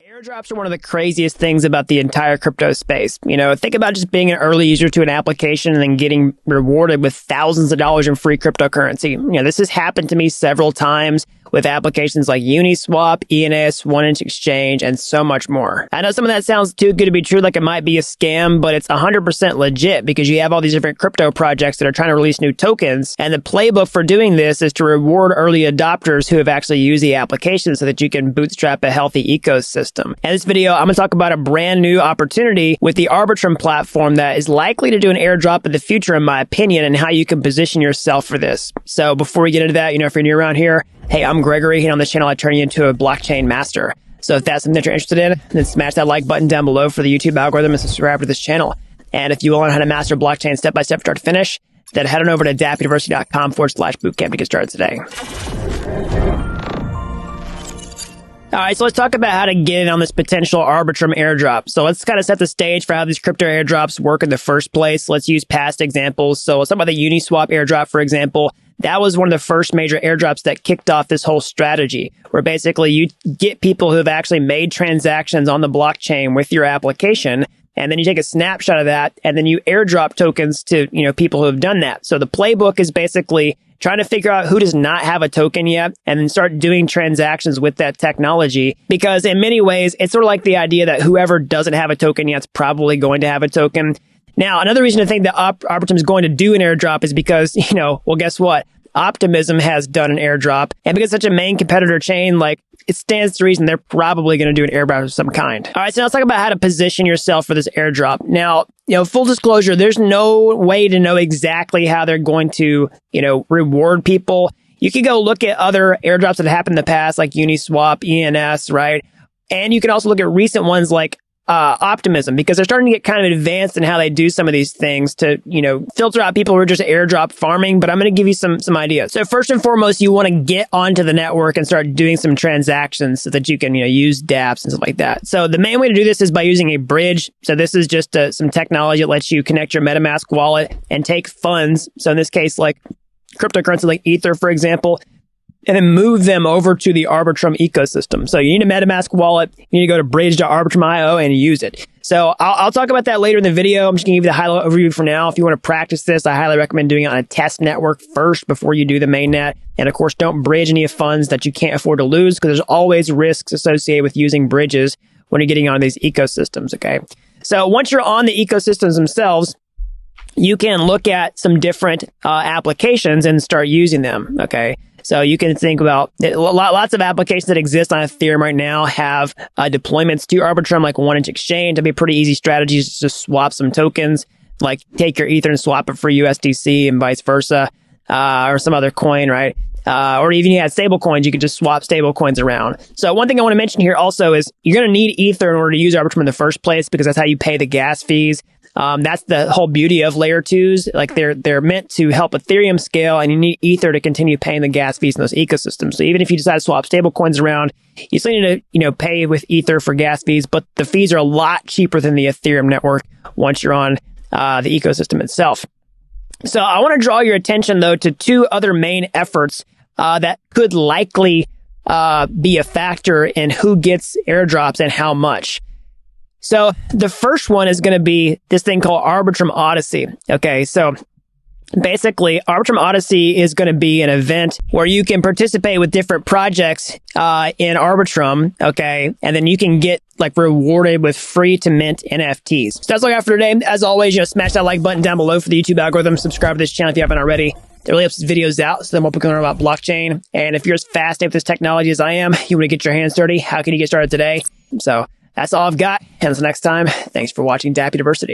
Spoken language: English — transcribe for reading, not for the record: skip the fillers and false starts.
Airdrops are one of the craziest things about the entire crypto space. Think about just being an early user to an application and then getting rewarded with thousands of dollars in free cryptocurrency. This has happened to me several times with applications like Uniswap, ENS, 1inch Exchange, and so much more. I know some of that sounds too good to be true, like it might be a scam, but it's 100% legit because you have all these different crypto projects that are trying to release new tokens. And the playbook for doing this is to reward early adopters who have actually used the application so that you can bootstrap a healthy ecosystem. In this video, I'm going to talk about a brand new opportunity with the Arbitrum platform that is likely to do an airdrop in the future, in my opinion, and how you can position yourself for this. So before we get into that, if you're new around here, hey, I'm Gregory, and on this channel, I turn you into a blockchain master. So if that's something that you're interested in, then smash that like button down below for the YouTube algorithm and subscribe to this channel. And if you want to learn how to master blockchain step-by-step start to finish, then head on over to dappuniversity.com/bootcamp to get started today. All right, so let's talk about how to get in on this potential Arbitrum airdrop. So let's kind of set the stage for how these crypto airdrops work in the first place. Let's use past examples. So let's talk about the Uniswap airdrop, for example. That was one of the first major airdrops that kicked off this whole strategy, where basically you get people who have actually made transactions on the blockchain with your application, and then you take a snapshot of that, and then you airdrop tokens to, people who have done that. So the playbook is basically trying to figure out who does not have a token yet and then start doing transactions with that technology. Because in many ways, it's sort of like the idea that whoever doesn't have a token yet is probably going to have a token. Now, another reason to think that Arbitrum is going to do an airdrop is because, well, guess what? Optimism has done an airdrop. And because it's such a main competitor chain, it stands to reason they're probably going to do an airdrop of some kind. All right, so now let's talk about how to position yourself for this airdrop. Now, full disclosure, there's no way to know exactly how they're going to, reward people. You can go look at other airdrops that happened in the past, like Uniswap, ENS, right? And you can also look at recent ones like Optimism, because they're starting to get kind of advanced in how they do some of these things to, filter out people who are just airdrop farming. But I'm going to give you some ideas. So first and foremost, you want to get onto the network and start doing some transactions so that you can, use dApps and stuff like that. So the main way to do this is by using a bridge. So this is just some technology that lets you connect your MetaMask wallet and take funds. So in this case, like cryptocurrency like Ether, for example, and then move them over to the Arbitrum ecosystem. So you need a MetaMask wallet. You need to go to bridge.arbitrum.io and use it. So I'll talk about that later in the video. I'm just going to give you the high-level overview for now. If you want to practice this, I highly recommend doing it on a test network first before you do the mainnet. And of course, don't bridge any funds that you can't afford to lose, because there's always risks associated with using bridges when you're getting on these ecosystems, okay? So once you're on the ecosystems themselves, you can look at some different applications and start using them, okay? So you can think about lots of applications that exist on Ethereum right now have deployments to Arbitrum, like 1inch Exchange. That'd be a pretty easy strategy, just to swap some tokens, like take your Ether and swap it for USDC and vice versa, or some other coin, right? Or even you had stable coins, you could just swap stable coins around. So one thing I want to mention here also is you're going to need Ether in order to use Arbitrum in the first place, because that's how you pay the gas fees. That's the whole beauty of layer twos. Like they're meant to help Ethereum scale, and you need Ether to continue paying the gas fees in those ecosystems. So even if you decide to swap stable coins around, you still need to, pay with Ether for gas fees, but the fees are a lot cheaper than the Ethereum network once you're on the ecosystem itself. So I want to draw your attention though to two other main efforts that could likely be a factor in who gets airdrops and how much. So the first one is going to be this thing called Arbitrum Odyssey. Okay, so basically Arbitrum Odyssey is going to be an event where you can participate with different projects in Arbitrum, okay, and then you can get rewarded with free to mint NFTs. So that's all I got for today. As always, smash that like button down below for the YouTube algorithm. Subscribe to this channel if you haven't already. It really helps these videos out, so then we'll be learn about blockchain. And if you're as fascinated with this technology as I am, you want to get your hands dirty, how can you get started today? So that's all I've got. And until next time, thanks for watching Dapp University.